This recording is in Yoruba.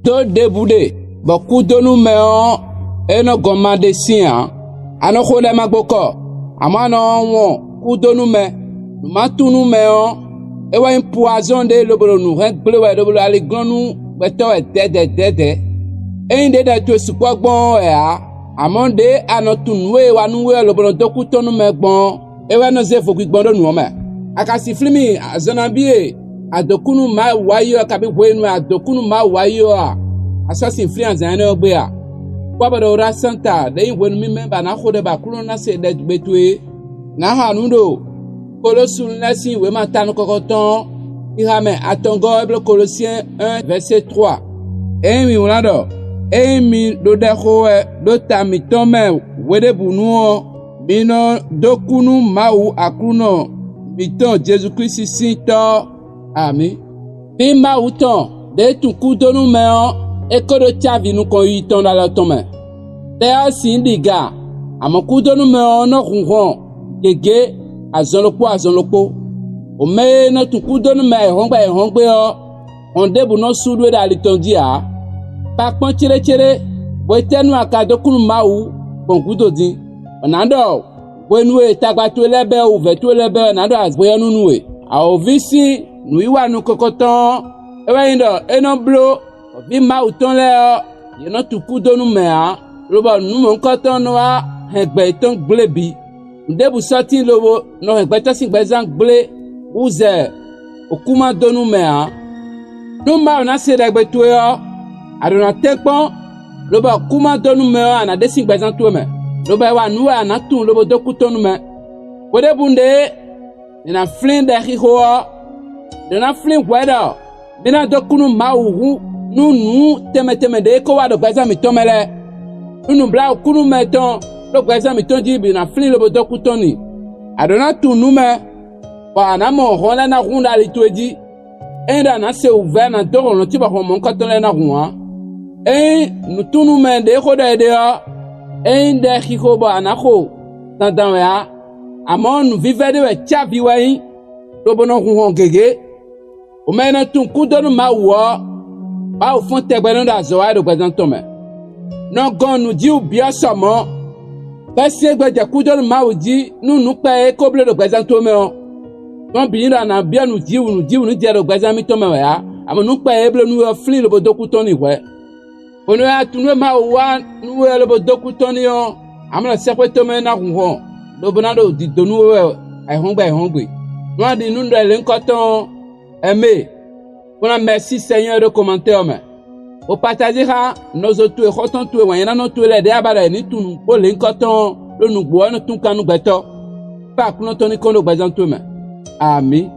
Do deboudé, beaucoup de nous mettons et nos gommes de siens, à nos collègues magboko, à moi non, coup de nous met, nous matons nous mettons, et ouais un poison de l'obolo nous, bleu ouais l'obolo aller grand nous, beto et dédé, et une dédé tu es super bon et à mon dé à notre noué ou à nous l'obolo de couteau nous met bon, et ouais nos efforts qui bon de nous mais, à casser flimi, à zonabie. Adokunu ma wayo kabi wenu adokunu ma wayo assassin influence ane ogbe kwaba do ra santa de wenu mi member na khode ba kuno na se de betwe na hanundo Colossiens nasi we matanu kokoton ihame atongo Hébreux Colossiens 1 verset 3 emi unado emi do de khoe do tami tome wede bunu bino dokunu mau akuno miton Jésus-Christ sinto. Ami. Bima outon, de tout coup de nous mettons, et que de tiavi nous qu'on y tombe dans le tombe. D'ailleurs, si indiga, à mon coup de nous mettons, nous ronron, gégé, à zonlopo, au mais notre coup de nous mettons, on débou nos soudoués dans l'étondia. Par contre, tire, boite nous à cadeau coup maou, bon coup de din. On ando, boue nous et tabatou les belles ou vetou les belles, nando à boue nous noué. A ovisi, nous iwa nous cocoton, et indo, et non blo, vi ma outon leo, y'en tout coup de nous mea, lobo nous mon coton noa, hekbeton glebi, nous débou sorti lobo, no hekbeton sing bezang ble, ouze, au kuma de nous mea, nous ma on a se hekbetoyo, adona tekpon, lobo kuma de nous mea, na desing bezang tout me, lobo wa nous a na tout lobo de couton nous me, wode bunde, na flin de hihoa, de na flin wedo, bina dokunu mauhu, nu teme de ko wa do gbeza mi tomele, nu bla kunu meton, do gbeza mi tonji bi na flin lobo dokutoni. Adona tu nu me, ba na mo hola na runda li toji, enda na se ouvert na doro no tiba ho mon katole na ruwa. Nu tunu me de ko de de hiho ba na ko, tandan ya. Amon nous vivons de tchabiwaï, l'obono rouhon gégé, ou maintenant tout coup de nous maoua, pas au fond de t'ébénon d'azoa de présentome. Non, quand nous dit ou bien seulement, parce que des coups de nous maoudi, nous payons comme le présentome. Non, bien, on a bien nous dit ou nous dit le présentome, amon nous payons nous offrir le bodokutoni, ouais. On a tout le maoua, nous le bodokutoni, amon sepetome na rouhon. Le bonado dit de nous est hungry. Nous dit nous de l'incoton aimé. On a merci Seigneur de commentaire. Au partager nos autres rotons tout et y'en a tous les déabara ni tout nous pour l'incoton le nous boire nous tout quand nous beto. Pas que nous tonique nous besoin tout. Amen.